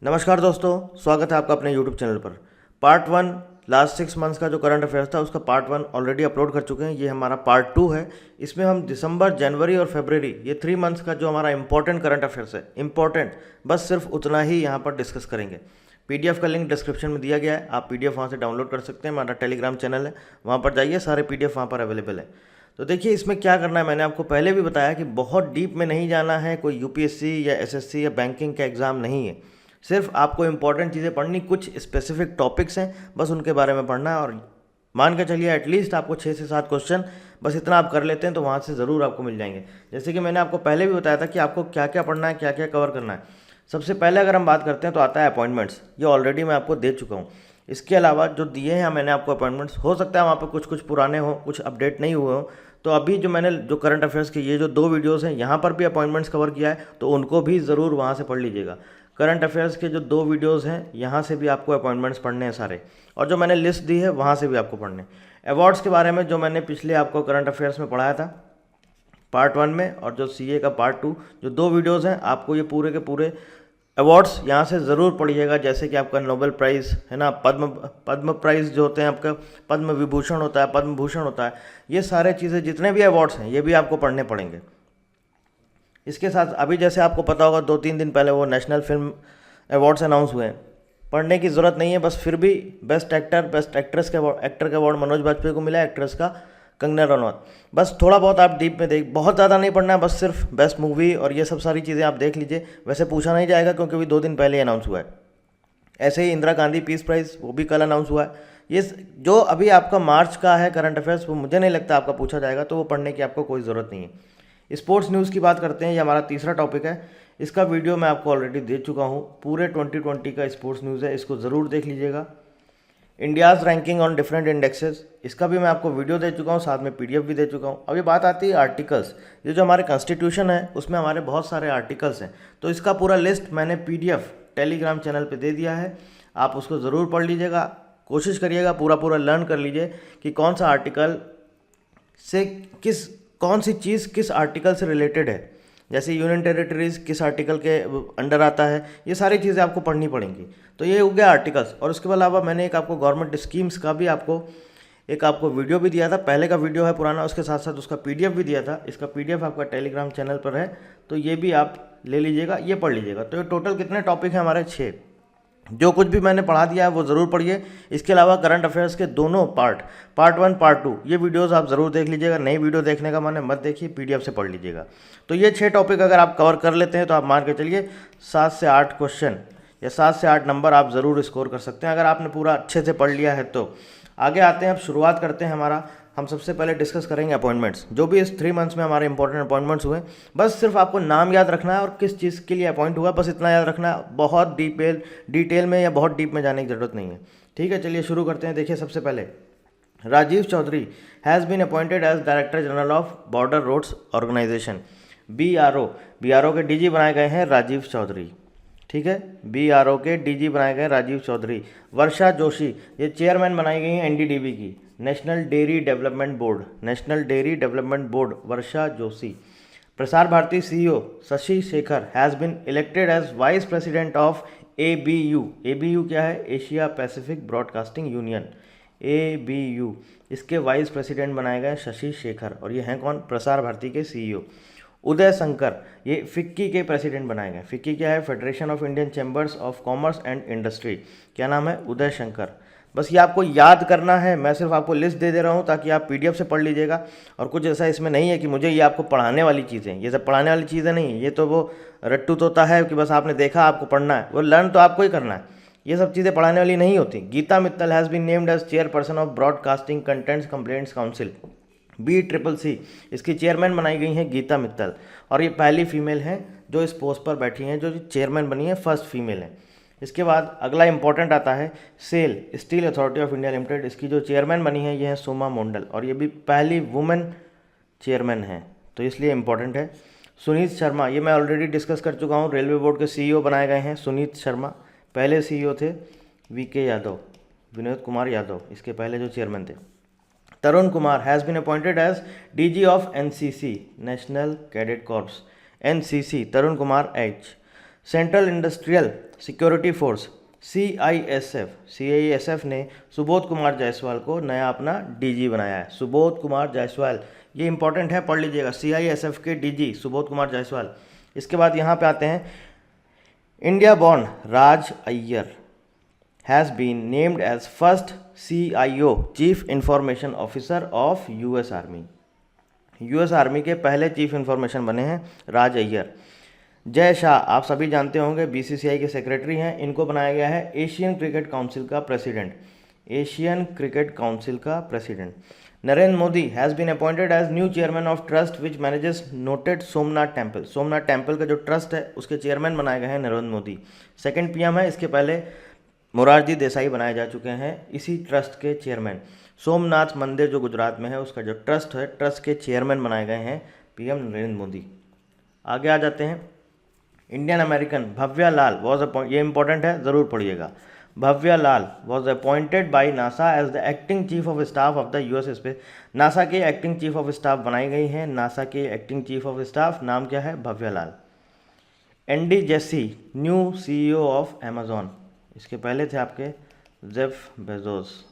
नमस्कार दोस्तों, स्वागत है आपका अपने YouTube चैनल पर। पार्ट वन लास्ट 6 मंथ्स का जो करंट अफेयर्स था उसका पार्ट वन ऑलरेडी अपलोड कर चुके हैं। ये हमारा पार्ट टू है। इसमें हम दिसंबर, जनवरी और फरवरी ये 3 मंथ्स का जो हमारा इंपॉर्टेंट करंट अफेयर्स है, इंपॉर्टेंट बस सिर्फ उतना ही यहाँ पर डिस्कस करेंगे। PDF का लिंक डिस्क्रिप्शन में दिया गया है, आप PDF वहाँ से डाउनलोड कर सकते हैं। हमारा टेलीग्राम चैनल है, वहाँ पर जाइए, सारे PDF वहाँ पर अवेलेबल है। तो देखिए इसमें क्या करना है, मैंने आपको पहले भी बताया कि बहुत डीप में नहीं जाना है। कोई UPSC या SSC या बैंकिंग का एग्ज़ाम नहीं है। सिर्फ आपको इंपॉर्टेंट चीज़ें पढ़नी, कुछ स्पेसिफिक टॉपिक्स हैं बस उनके बारे में पढ़ना है। और मान के चलिए एटलीस्ट आपको 6 से 7 क्वेश्चन बस इतना आप कर लेते हैं तो वहाँ से ज़रूर आपको मिल जाएंगे। जैसे कि मैंने आपको पहले भी बताया था कि आपको क्या क्या पढ़ना है, क्या क्या कवर करना है। सबसे पहले अगर हम बात करते हैं तो आता है अपॉइंटमेंट्स। ये ऑलरेडी मैं आपको दे चुका हूँ। इसके अलावा जो दिए हैं मैंने आपको अपॉइंटमेंट्स, हो सकता है वहाँ पर कुछ कुछ पुराने हों, कुछ अपडेट नहीं हुए हों। तो अभी जो मैंने जो करंट अफेयर्स के ये जो 2 वीडियोस हैं, यहाँ पर भी अपॉइंटमेंट्स कवर किया है, तो उनको भी ज़रूर वहाँ से पढ़ लीजिएगा। करंट अफेयर्स के जो 2 वीडियोस हैं, यहाँ से भी आपको अपॉइंटमेंट्स पढ़ने हैं सारे, और जो मैंने लिस्ट दी है वहाँ से भी आपको पढ़ने। अवार्ड्स के बारे में जो मैंने पिछले आपको करंट अफेयर्स में पढ़ाया था पार्ट वन में, और जो CA का पार्ट टू, जो 2 वीडियोस हैं, आपको ये पूरे के पूरे अवार्ड्स यहाँ से ज़रूर पढ़िएगा। जैसे कि आपका नोबेल प्राइज़ है ना, पद्म पद्म प्राइज़ जो होते हैं, आपका पद्म विभूषण होता है, पद्म भूषण होता है, ये सारे चीज़ें जितने भी अवार्ड्स हैं ये भी आपको पढ़ने पड़ेंगे। इसके साथ अभी जैसे आपको पता होगा 2-3 दिन पहले वो नेशनल फिल्म अवार्ड्स अनाउंस हुए हैं। पढ़ने की ज़रूरत नहीं है, बस फिर भी बेस्ट एक्टर, बेस्ट एक्ट्रेस के अवार्ड, एक्टर का अवार्ड मनोज बाजपेयी को मिला है, एक्ट्रेस का कंगना रनौत। बस थोड़ा बहुत आप डीप में देख, बहुत ज़्यादा नहीं पढ़ना है, बस सिर्फ बेस्ट मूवी और ये सब सारी चीज़ें आप देख लीजिए। वैसे पूछा नहीं जाएगा क्योंकि अभी 2 दिन पहले अनाउंस हुआ है। ऐसे ही इंदिरा गांधी पीस प्राइज़, वो भी कल अनाउंस हुआ है। ये जो अभी आपका मार्च का है करंट अफेयर्स, वो मुझे नहीं लगता आपका पूछा जाएगा, तो वो पढ़ने की आपको कोई ज़रूरत नहीं है। स्पोर्ट्स न्यूज़ की बात करते हैं, ये हमारा तीसरा टॉपिक है। इसका वीडियो मैं आपको ऑलरेडी दे चुका हूँ। पूरे 2020 का स्पोर्ट्स न्यूज़ है, इसको ज़रूर देख लीजिएगा। India's ranking on different indexes, इसका भी मैं आपको वीडियो दे चुका हूँ, साथ में PDF भी दे चुका हूँ। अभी बात आती है आर्टिकल्स। ये जो हमारे कॉन्स्टिट्यूशन है उसमें हमारे बहुत सारे आर्टिकल्स हैं, तो इसका पूरा लिस्ट मैंने PDF टेलीग्राम चैनल पे दे दिया है। आप उसको ज़रूर पढ़ लीजिएगा, कोशिश करिएगा पूरा पूरा लर्न कर लीजिए कि कौन सा आर्टिकल से कौन सी चीज़ किस आर्टिकल से रिलेटेड है। जैसे यूनियन टेरिटरीज़ किस आर्टिकल के अंडर आता है, ये सारी चीज़ें आपको पढ़नी पड़ेंगी। तो ये हो गया आर्टिकल्स। और उसके अलावा मैंने एक आपको गवर्नमेंट स्कीम्स का भी आपको वीडियो भी दिया था। पहले का वीडियो है पुराना, उसके साथ साथ उसका PDF भी दिया था। इसका PDF आपका टेलीग्राम चैनल पर है, तो ये भी आप ले लीजिएगा, ये पढ़ लीजिएगा। तो ये टोटल कितने टॉपिक हैं हमारे? 6। जो कुछ भी मैंने पढ़ा दिया है वो ज़रूर पढ़िए। इसके अलावा करंट अफेयर्स के दोनों पार्ट वन पार्ट टू, ये वीडियोस आप ज़रूर देख लीजिएगा। नई वीडियो देखने का मन है मत देखिए, PDF से पढ़ लीजिएगा। तो ये 6 टॉपिक अगर आप कवर कर लेते हैं तो आप मान के चलिए 7 से 8 क्वेश्चन या 7 से 8 नंबर आप ज़रूर स्कोर कर सकते हैं, अगर आपने पूरा अच्छे से पढ़ लिया है तो। आगे आते हैं, अब शुरुआत करते हैं हम सबसे पहले डिस्कस करेंगे अपॉइंटमेंट्स, जो भी इस 3 मंथ्स में हमारे इंपॉर्टेंट अपॉइंटमेंट्स हुए। बस सिर्फ आपको नाम याद रखना है और किस चीज़ के लिए अपॉइंट हुआ, बस इतना याद रखना है। बहुत डिटेल में या बहुत डीप में जाने की ज़रूरत नहीं है। ठीक है, चलिए शुरू करते हैं। देखिए सबसे पहले Rajeev Chaudhary has been appointed as director general of border roads organisation, BRO के DG बनाए गए हैं राजीव चौधरी। ठीक है, BRO के DG बनाए गए राजीव चौधरी। वर्षा जोशी ये चेयरमैन बनाई गई हैं NDDB की, national dairy development board, Varsha Joshi. Prasar Bharati CEO Shashi Shekhar has been elected as vice president of ABU क्या है? Asia Pacific broadcasting union, ABU। इसके वाइस प्रेसिडेंट बनाए गए शशि शेखर, और ये हैं कौन? प्रसार भारती के CEO। उदय शंकर ये FICCI के प्रेसिडेंट बनाए गए। FICCI क्या है? Federation of Indian chambers of commerce and industry. क्या नाम है? उदय शंकर। बस ये आपको याद करना है, मैं सिर्फ आपको लिस्ट दे रहा हूँ ताकि आप PDF से पढ़ लीजिएगा। और कुछ ऐसा इसमें नहीं है कि मुझे ये आपको पढ़ाने वाली चीज़ें, ये सब पढ़ाने वाली चीज़ें नहीं है। ये तो वो रट्टू तोता है कि बस आपने देखा आपको पढ़ना है, वो लर्न तो आपको ही करना है। ये सब चीज़ें पढ़ाने वाली नहीं होती। Geeta Mittal has been named as chairperson of broadcasting contents complaints council, BCCC। इसकी चेयरमैन बनाई गई हैं गीता मित्तल, और ये पहली फीमेल हैं जो इस पोस्ट पर बैठी हैं, जो चेयरमैन बनी है, फर्स्ट फीमेल है। इसके बाद अगला इंपॉर्टेंट आता है SAIL, steel authority of India limited. इसकी जो चेयरमैन बनी है ये है सोमा मोंडल, और ये भी पहली वुमेन चेयरमैन है, तो इसलिए इंपॉर्टेंट है। सुनीत शर्मा ये मैं ऑलरेडी डिस्कस कर चुका हूँ, रेलवे बोर्ड के CEO बनाए गए हैं सुनीत शर्मा। पहले CEO थे VK यादव, विनोद कुमार यादव, इसके पहले जो चेयरमैन थे। Tarun Kumar has been appointed as DG of NCC, national cadet corps, NCC, Tarun Kumar H। Central industrial security force CISF ने सुबोध कुमार जायसवाल को नया अपना DG बनाया है। सुबोध कुमार जायसवाल, ये इंपॉर्टेंट है, पढ़ लीजिएगा, CISF के DG सुबोध कुमार जायसवाल। इसके बाद यहाँ पे आते हैं, India born Raj Iyer has been named as first CIO chief information officer of US army. US army के पहले चीफ इंफॉर्मेशन बने हैं राज अय्यर। जय शाह, आप सभी जानते होंगे, BCCI के सेक्रेटरी हैं, इनको बनाया गया है एशियन क्रिकेट काउंसिल का प्रेसिडेंट। एशियन क्रिकेट काउंसिल का president. Narendra Modi has been appointed as new chairman of trust which manages noted Somnath temple. Somnath temple का जो ट्रस्ट है उसके चेयरमैन बनाए गए हैं नरेंद्र मोदी। सेकंड PM है, इसके पहले मोरारजी देसाई बनाए जा चुके हैं इसी ट्रस्ट के चेयरमैन। सोमनाथ मंदिर जो गुजरात में है उसका जो ट्रस्ट है, ट्रस्ट के चेयरमैन बनाए गए हैं PM नरेंद्र मोदी। आगे आ जाते हैं, Indian American Bhavya Lal was appoint, ये इंपॉर्टेंट है, ज़रूर पढ़िएगा। Bhavya Lal was appointed by NASA as the acting chief of staff of the US space. NASA के एक्टिंग चीफ ऑफ स्टाफ बनाई गई हैं, नासा के एक्टिंग चीफ ऑफ स्टाफ, नाम क्या है, Bhavya Lal. Andy Jassy new CEO of Amazon, इसके पहले थे आपके जेफ बेजोस।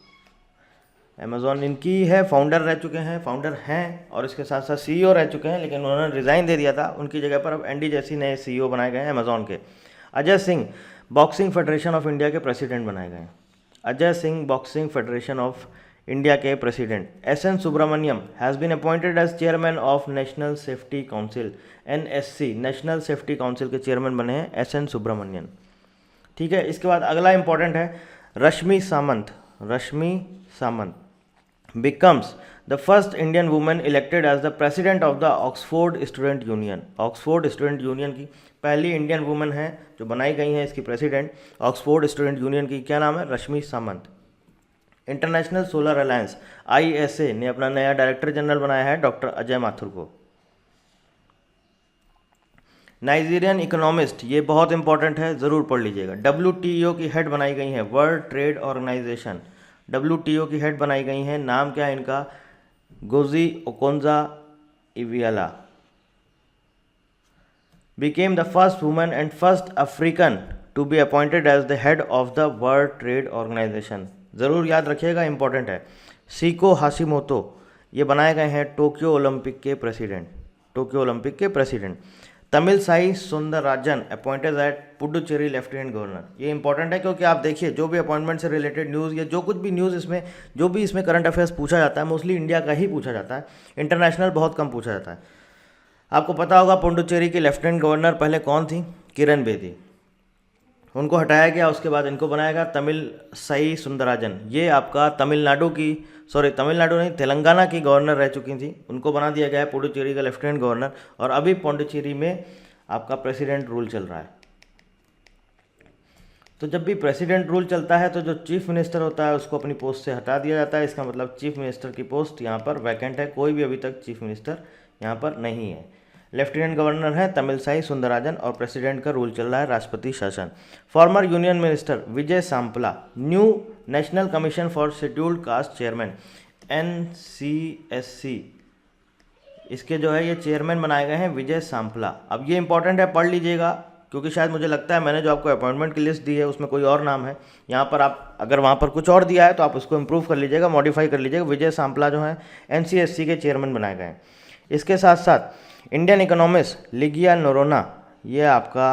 अमेजॉन इनकी है, फाउंडर रह चुके हैं, फाउंडर हैं और इसके साथ साथ CEO रह चुके हैं, लेकिन उन्होंने रिज़ाइन दे दिया था, उनकी जगह पर अब एंडी जेसी नए CEO बनाए गए हैं अमेजॉन के। Ajay Singh boxing federation of India के प्रेसिडेंट बनाए गए हैं। Ajay Singh boxing federation of India के president. SN Subramaniam has been appointed as chairman of national safety council, NSC national safety council के चेयरमैन बने हैं SN सुब्रमण्यम। ठीक है, इसके बाद अगला इंपॉर्टेंट है, रश्मि सामंत। रश्मि सामंत becomes the first Indian woman elected as the president of the Oxford Student Union। Oxford student union की पहली इंडियन वुमेन है जो बनाई गई हैं इसकी प्रेसिडेंट, ऑक्सफोर्ड स्टूडेंट यूनियन की। क्या नाम है, रश्मि सामंत। इंटरनेशनल सोलर अलायंस ISA ने अपना नया डायरेक्टर जनरल बनाया है डॉक्टर अजय माथुर को। नाइजीरियन इकोनॉमिस्ट, ये बहुत इंपॉर्टेंट है, ज़रूर पढ़ लीजिएगा। WTO की हेड बनाई गई हैं, वर्ल्ड ट्रेड ऑर्गेनाइजेशन, WTO की हेड बनाई गई हैं, नाम क्या है इनका, goji ओकोंजा इवियाला। became the first woman and first African to be appointed as the head of the World Trade Organization। ज़रूर याद रखिएगा, इंपॉर्टेंट है। सीको हाशिमोतो, ये बनाए गए हैं टोक्यो ओलंपिक के प्रेसिडेंट, टोक्यो ओलंपिक के president. Tamilisai Soundararajan appointed at Puducherry lieutenant governor. ये इंपॉर्टेंट है क्योंकि आप देखिए जो भी अपॉइंटमेंट से रिलेटेड न्यूज़ या जो कुछ भी न्यूज़ इसमें जो भी इसमें करंट अफेयर्स पूछा जाता है मोस्टली इंडिया का ही पूछा जाता है, इंटरनेशनल बहुत कम पूछा जाता है। आपको पता होगा पुडुचेरी की लेफ्टिनेंट गवर्नर पहले कौन थी, किरण बेदी, उनको हटाया गया, उसके बाद इनको बनाया गया तमिल साई सुंदरराजन। ये आपका तमिलनाडु की, सॉरी तमिलनाडु नहीं, तेलंगाना की गवर्नर रह चुकी थी, उनको बना दिया गया है पुडुचेरी का लेफ्टिनेंट गवर्नर, और अभी पुडुचेरी में आपका प्रेसिडेंट रूल चल रहा है। तो जब भी प्रेसिडेंट रूल चलता है तो जो चीफ मिनिस्टर होता है उसको अपनी पोस्ट से हटा दिया जाता है, इसका मतलब चीफ मिनिस्टर की पोस्ट यहाँ पर वैकेंट है, कोई भी अभी तक चीफ मिनिस्टर यहाँ पर नहीं है। लेफ्टिनेंट गवर्नर है तमिलसाई सुंदरराजन और प्रेसिडेंट का रूल चल रहा है राष्ट्रपति शासन। Former union minister Vijay Sampla new national commission for scheduled caste chairman NCSC, इसके जो है ये चेयरमैन बनाए गए हैं विजय सांपला। अब ये इंपॉर्टेंट है, पढ़ लीजिएगा, क्योंकि शायद मुझे लगता है मैंने जो आपको अपॉइंटमेंट की लिस्ट दी है उसमें कोई और नाम है, यहाँ पर आप अगर वहाँ पर कुछ और दिया है तो आप उसको इम्प्रूव कर लीजिएगा, मॉडिफाई कर लीजिएगा। विजय सांपला जो है NCSC के चेयरमैन बनाए गए हैं। इसके साथ साथ इंडियन इकोनॉमिस्ट लिगिया नोरोना, ये आपका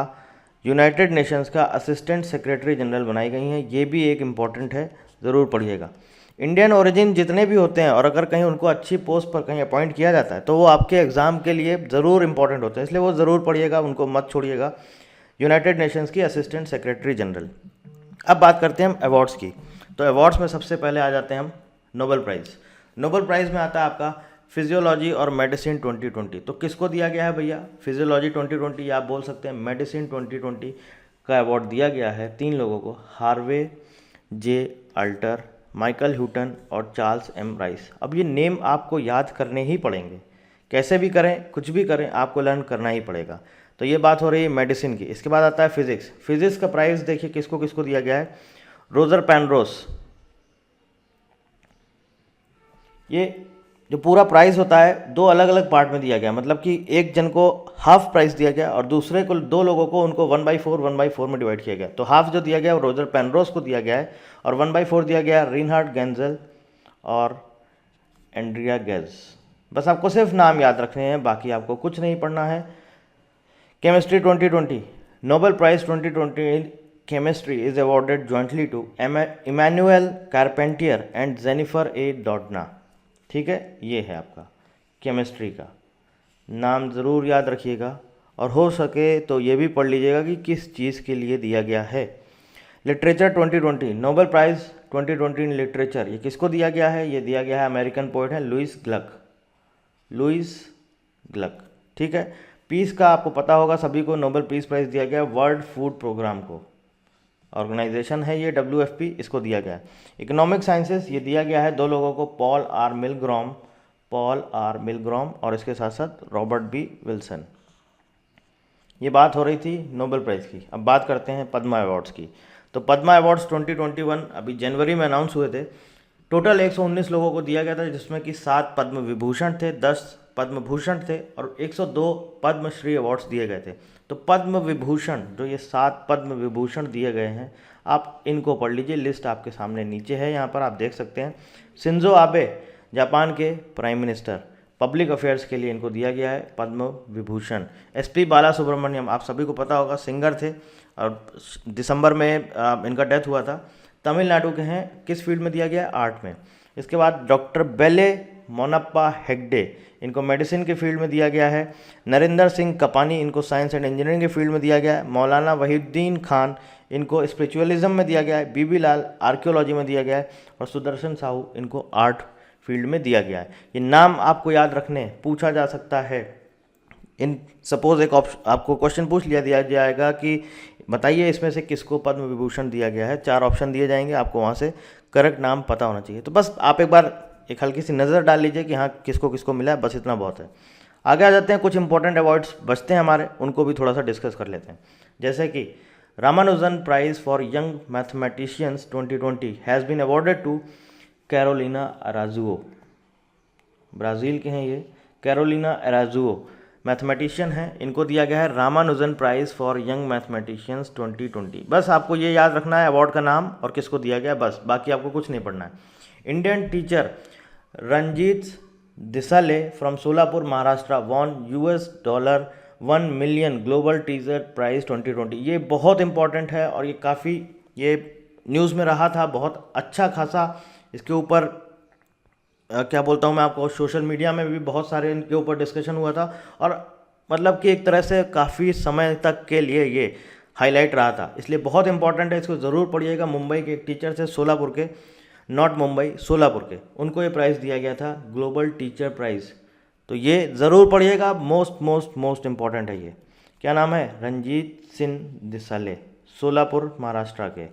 यूनाइटेड नेशंस का असिस्टेंट सेक्रेटरी जनरल बनाई गई हैं, ये भी एक इम्पॉर्टेंट है, ज़रूर पढ़िएगा। इंडियन ओरिजिन जितने भी होते हैं और अगर कहीं उनको अच्छी पोस्ट पर कहीं अपॉइंट किया जाता है तो वो आपके एग्ज़ाम के लिए ज़रूर इंपॉर्टेंट होते हैं, इसलिए वो ज़रूर पढ़िएगा, उनको मत छोड़िएगा। यूनाइटेड नेशंस की असिस्टेंट सेक्रेटरी जनरल। अब बात करते हैं हम अवार्ड्स की, तो अवार्ड्स में सबसे पहले आ जाते हैं हम नोबेल प्राइज़। नोबेल प्राइज़ में आता है आपका फिजियोलॉजी और मेडिसिन 2020। तो किसको दिया गया है भैया, फिजियोलॉजी 2020 या आप बोल सकते हैं मेडिसिन 2020 का अवार्ड दिया गया है 3 लोगों को, हार्वे जे अल्टर, माइकल ह्यूटन और चार्ल्स M राइस। अब ये नेम आपको याद करने ही पड़ेंगे, कैसे भी करें कुछ भी करें आपको लर्न करना ही पड़ेगा। तो ये बात हो रही है मेडिसिन की। इसके बाद आता है फिजिक्स। फिजिक्स का प्राइज़ देखिए किसको किसको दिया गया है, रोजर पेनरोस, ये जो पूरा प्राइस होता है दो अलग अलग पार्ट में दिया गया, मतलब कि एक जन को हाफ प्राइस दिया गया और दूसरे को, दो लोगों को, उनको 1/4 में डिवाइड किया गया। तो हाफ जो दिया गया वो रोजर पेनरोज को दिया गया है और 1/4 दिया गया रिनहार्ड गेंजेल और एंड्रिया गेज। बस आपको सिर्फ नाम याद रखने हैं, बाकी आपको कुछ नहीं पढ़ना है। Chemistry 2020 Nobel prize 2020 in chemistry is awarded jointly to Emmanuelle Charpentier and Jennifer A Doudna. ठीक है, ये है आपका केमिस्ट्री का नाम, ज़रूर याद रखिएगा और हो सके तो ये भी पढ़ लीजिएगा कि किस चीज़ के लिए दिया गया है। Literature 2020 Nobel prize 2020 in literature, ये किसको दिया गया है? ये दिया गया है अमेरिकन पोइट है लुइस ग्लक। ठीक है। पीस का आपको पता होगा सभी को, नोबेल पीस प्राइज़ दिया गया वर्ल्ड फूड प्रोग्राम को, ऑर्गेनाइजेशन है ये WFP, इसको दिया गया है। इकोनॉमिक साइंसेस ये दिया गया है दो लोगों को, पॉल आर मिलग्रॉम और इसके साथ साथ रॉबर्ट बी विल्सन। ये बात हो रही थी नोबेल प्राइज़ की। अब बात करते हैं पद्मा अवार्ड्स की। तो पद्मा अवार्ड्स 2021 अभी जनवरी में अनाउंस हुए थे। टोटल 119 लोगों को दिया गया था, जिसमें कि 7 पद्म विभूषण थे, 10 पद्म भूषण थे और 102 पद्मश्री अवार्ड्स दिए गए थे। तो पद्म विभूषण, जो ये 7 पद्म विभूषण दिए गए हैं, आप इनको पढ़ लीजिए। लिस्ट आपके सामने नीचे है, यहाँ पर आप देख सकते हैं। शिंजो आबे जापान के प्राइम मिनिस्टर, पब्लिक अफेयर्स के लिए इनको दिया गया है पद्म विभूषण। SP बालासुब्रमण्यम, आप सभी को पता होगा, सिंगर थे और दिसंबर में इनका डेथ हुआ था। तमिलनाडु के हैं, किस फील्ड में दिया गया है? आर्ट में। इसके बाद डॉक्टर बेले मोनप्पा हेगडे, इनको मेडिसिन के फील्ड में दिया गया है। नरेंद्र सिंह कपानी, इनको साइंस एंड इंजीनियरिंग के फील्ड में दिया गया है। मौलाना वहीउद्दीन खान, इनको स्पिरिचुअलिज्म में दिया गया है। BB लाल आर्कियोलॉजी में दिया गया है और सुदर्शन साहू, इनको आर्ट फील्ड में दिया गया है। ये नाम आपको याद रखने, पूछा जा सकता है। इन सपोज एक आपको क्वेश्चन पूछ दिया जाएगा कि बताइए इसमें से किसको पद्म विभूषण दिया गया है। 4 ऑप्शन दिए जाएंगे, आपको वहाँ से करेक्ट नाम पता होना चाहिए। तो बस आप एक बार एक हल्की सी नज़र डाल लीजिए कि हाँ किसको किसको मिला है, बस इतना बहुत है। आगे आ जाते हैं, कुछ इंपॉर्टेंट अवार्ड्स बचते हैं हमारे, उनको भी थोड़ा सा डिस्कस कर लेते हैं। जैसे कि Ramanujan prize for young mathematicians 2020 has been awarded to Carolina Araujo. Brazil के हैं ये, कैरोलिना अराजुओ मैथमेटिशियन हैं, इनको दिया गया है Ramanujan prize for young mathematicians 2020। बस आपको ये याद रखना है अवार्ड का नाम और किसको दिया गया, बस, बाकी आपको कुछ नहीं पढ़ना है। Indian teacher Ranjit Disale from Solapur Maharashtra won $1 million global teacher prize 2020। ये बहुत इंपॉर्टेंट है और ये काफ़ी ये न्यूज़ में रहा था, बहुत अच्छा खासा इसके ऊपर क्या बोलता हूँ मैं आपको, सोशल मीडिया में भी बहुत सारे इनके ऊपर डिस्कशन हुआ था और मतलब कि एक तरह से काफ़ी समय तक के लिए ये हाईलाइट रहा था, इसलिए बहुत इंपॉर्टेंट है, इसको ज़रूर पढ़िएगा। मुंबई के एक टीचर थे, सोलापुर के, नॉट मुंबई, सोलापुर के, उनको ये प्राइज़ दिया गया था ग्लोबल टीचर प्राइज़। तो ये ज़रूर पढ़िएगा, मोस्ट इंपॉर्टेंट है ये। क्या नाम है? रंजीत सिंह दिसाले, सोलापुर महाराष्ट्र के।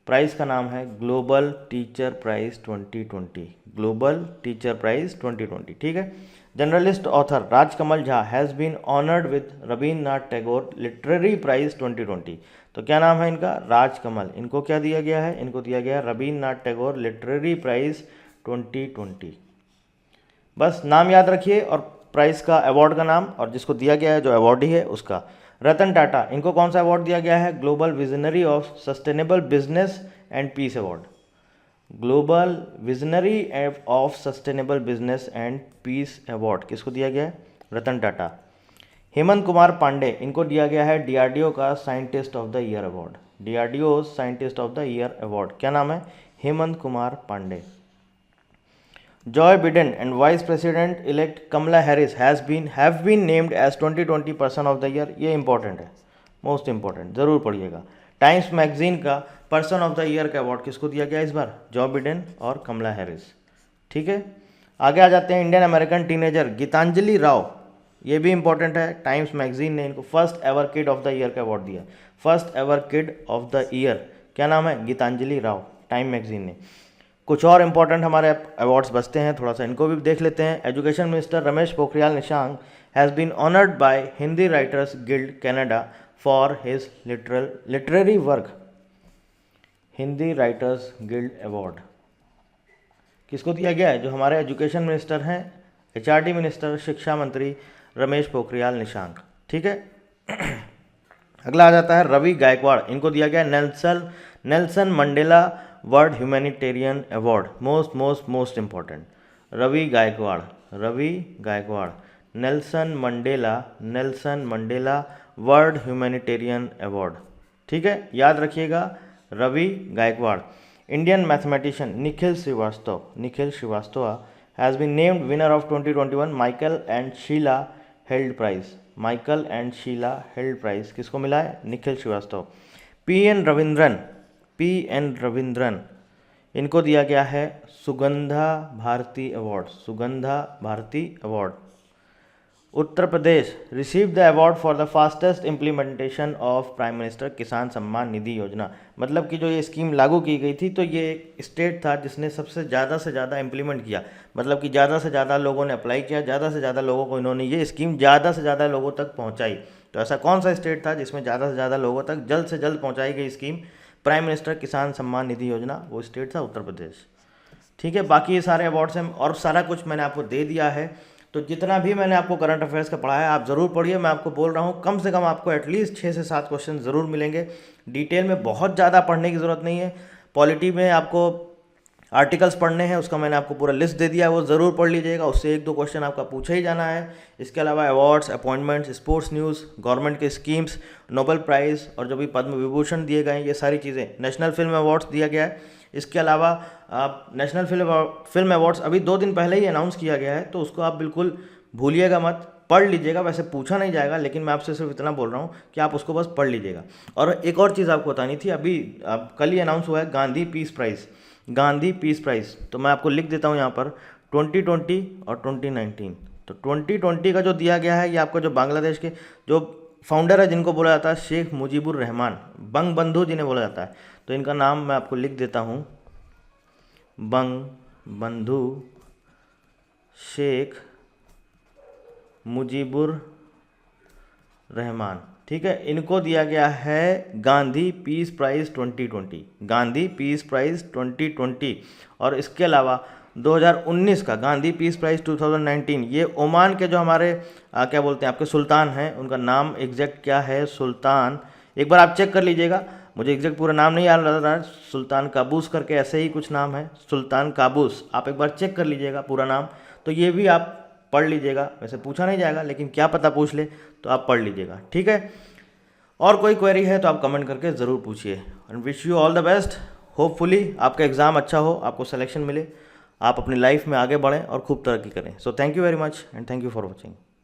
प्राइज़ का नाम है global teacher prize 2020, global teacher prize 2020। ठीक है। Journalist author Rajkamal Jha has been honoured with Rabindranath Tagore literary prize 2020। तो क्या नाम है इनका? राजकमल। इनको क्या दिया गया है? इनको दिया गया है रवीन्द्रनाथ टैगोर लिटरेरी प्राइज़ 2020। बस नाम याद रखिए और प्राइज़ का, अवार्ड का नाम और जिसको दिया गया है, जो अवार्डी है उसका। रतन टाटा, इनको कौन सा अवार्ड दिया गया है? Global visionary of sustainable business and peace award. Global visionary of sustainable business and peace award किसको दिया गया है? रतन टाटा। हेमंत कुमार पांडे, इनको दिया गया है DRDO का scientist of the year award, DRDO scientist of the year award. क्या नाम है? Hemant Kumar Pandey. Joe Biden and Vice President elect Kamala Harris have been named as 2020 Person of the Year। ये इंपॉर्टेंट है, मोस्ट इंपॉर्टेंट, ज़रूर पढ़िएगा। Times magazine का person of the year का award किसको दिया गया इस बार? जो बिडेन और कमला हैरिस। ठीक है। आगे आ जाते हैं, Indian American teenager Gitanjali Rao, ये भी इंपॉर्टेंट है। टाइम्स मैगजीन ने इनको first ever kid of the year का अवार्ड दिया, first ever kid of the year. क्या नाम है? गीतांजलि राव, टाइम मैगजीन ने। कुछ और इंपॉर्टेंट हमारे अवार्ड्स बचते हैं, थोड़ा सा इनको भी देख लेते हैं। Education minister Ramesh Pokhriyal Nishank has been honoured by Hindi writers guild Canada for his literary work, Hindi writers guild award. किसको दिया गया है? जो हमारे एजुकेशन मिनिस्टर हैं, HRD मिनिस्टर, शिक्षा मंत्री रमेश पोखरियाल निशंक। ठीक है। अगला आ जाता है रवि गायकवाड़, इनको दिया गया Nelson Mandela world humanitarian award, most important. Ravi Gaikwad Nelson Mandela world humanitarian award. ठीक है, याद रखिएगा Ravi Gaikwad. Indian mathematician Nikhil Srivastava has been named winner of 2021 Michael and Sheila Held prize. किसको मिला है? निखिल श्रीवास्तव। पी.एन. रविंद्रन, इनको दिया गया है Sugandha Bharati award. Uttar Pradesh receive the award for the fastest implementation of prime minister Kisan Samman निधि योजना। मतलब कि जो ये स्कीम लागू की गई थी, तो ये एक स्टेट था जिसने सबसे ज़्यादा से ज़्यादा इम्प्लीमेंट किया, मतलब कि ज़्यादा से ज़्यादा लोगों ने अप्लाई किया, ज़्यादा से ज़्यादा लोगों को इन्होंने ये स्कीम ज़्यादा से ज़्यादा लोगों तक पहुँचाई। तो ऐसा कौन सा स्टेट था जिसमें ज़्यादा से ज़्यादा लोगों तक जल्द से जल्द पहुँचाई गई scheme prime minister Kisan Samman निधि योजना? वो स्टेट था उत्तर प्रदेश। ठीक है, बाकी ये सारे अवार्ड्स हैं और सारा कुछ मैंने आपको दे दिया है। तो जितना भी मैंने आपको करंट अफेयर्स का पढ़ाया है आप ज़रूर पढ़िए। मैं आपको बोल रहा हूँ कम से कम आपको एटलीस्ट 6 से 7 क्वेश्चन ज़रूर मिलेंगे। डिटेल में बहुत ज़्यादा पढ़ने की ज़रूरत नहीं है। पॉलिटी में आपको आर्टिकल्स पढ़ने हैं, उसका मैंने आपको पूरा लिस्ट दे दिया है, वो ज़रूर पढ़ लीजिएगा। उससे 1-2 क्वेश्चन आपका पूछा ही जाना है। इसके अलावा awards, appointments, sports news, government के स्कीम्स, नोबेल प्राइज़ और जो भी पद्म विभूषण दिए गए हैं, ये सारी चीज़ें, नेशनल फिल्म अवार्ड्स दिया गया है। इसके अलावा नेशनल फिल्म अवार्ड्स अभी 2 दिन पहले ही अनाउंस किया गया है, तो उसको आप बिल्कुल भूलिएगा मत, पढ़ लीजिएगा। वैसे पूछा नहीं जाएगा, लेकिन मैं आपसे सिर्फ इतना बोल रहा हूँ कि आप उसको बस पढ़ लीजिएगा। और एक और चीज़ आपको बतानी थी, अभी कल ही अनाउंस हुआ है गांधी पीस प्राइज़। तो मैं आपको लिख देता हूँ यहाँ पर 2020 और 2019। तो 2020 का जो दिया गया है, ये आपको जो बांग्लादेश के जो फाउंडर है, जिनको बोला जाता है शेख मुजीबुर रहमान, बंग बंधु जिन्हें बोला जाता है, तो इनका नाम मैं आपको लिख देता हूँ, बंग बंधु शेख मुजीबुर रहमान। ठीक है, इनको दिया गया है गांधी पीस प्राइज़ 2020। और इसके अलावा 2019 का गांधी पीस प्राइज़ 2019, ये ओमान के जो हमारे क्या बोलते हैं आपके सुल्तान हैं, उनका नाम एग्जैक्ट क्या है? सुल्तान, एक बार आप चेक कर लीजिएगा, मुझे एग्जैक्ट पूरा नाम नहीं याद रहा है, सुल्तान काबूस करके ऐसे ही कुछ नाम है, सुल्तान काबूस। आप एक बार चेक कर लीजिएगा पूरा नाम, तो ये भी आप पढ़ लीजिएगा। वैसे पूछा नहीं जाएगा, लेकिन क्या पता पूछ ले, तो आप पढ़ लीजिएगा। ठीक है, और कोई क्वेरी है तो आप कमेंट करके ज़रूर पूछिए। And wish you all the best. Hopefully आपका एग्ज़ाम अच्छा हो, आपको सिलेक्शन मिले, आप अपनी लाइफ में आगे बढ़ें और खूब तरक्की करें। So thank you very much and thank you for watching.